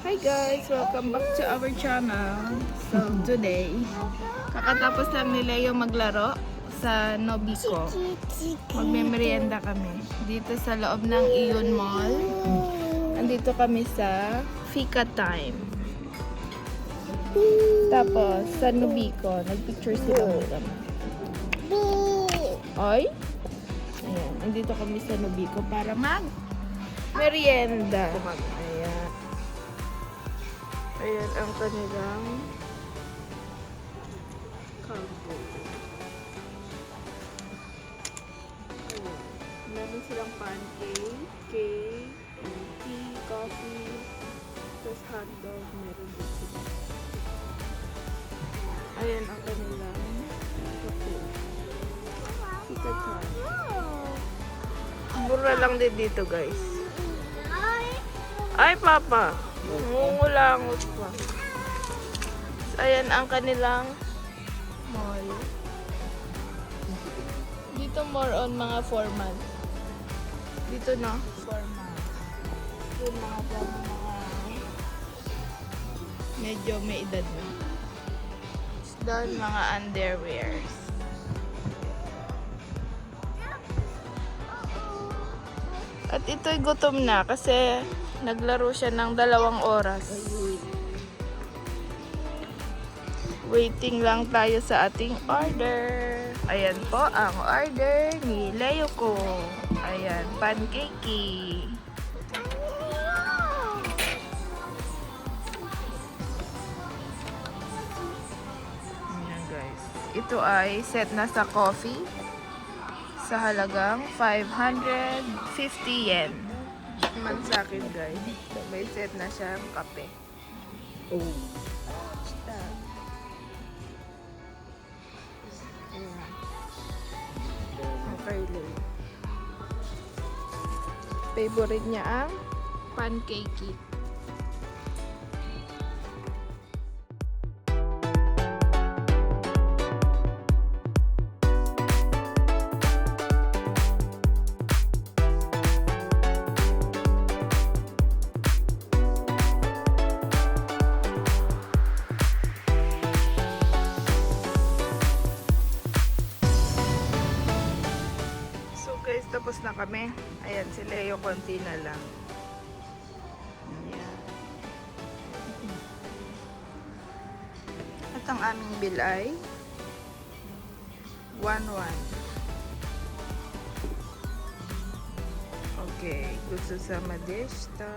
Hi guys! Welcome back to our channel. So today, kakatapos lang ni Leo maglaro sa Nobico. Magme-merienda kami dito sa loob ng Ion Mall. Andito kami sa Fika Time. Tapos sa Nobico, nagpicture sila mga. Oy! Ayan, andito kami sa Nobico para mag-merienda. Ayan. Ayan ang kanilang kampo. Ayan. Meron silang pancake, cake, tea, coffee, tapos hotdog, meron din sila. Ayan ang kanilang kape. Sikatan. Mura lang din dito, guys. Ay, Papa! Mungulangot pa. So, ayan ang kanilang mall. Dito more on mga formal. Dito na, formal. Yung mga medyo may edad na. Doon mga underwears. At ito'y gutom na kasi naglaro siya ng 2 oras. Waiting lang tayo sa ating order. Ayan po ang order ni Leo ko. Ayan, pancake. Ayan guys. Ito ay set na sa coffee sa halagang 550 yen. Man sa akin guys. So, may set na siyang kape. Oh. Stop. Okay, Lay. Favorite niya ang pancake. Guys, tapos na kami. Ayan, si Leo, konti na lang. Ayan. At ang aming bill ay 1-1. Okay, gusto sa Madesta.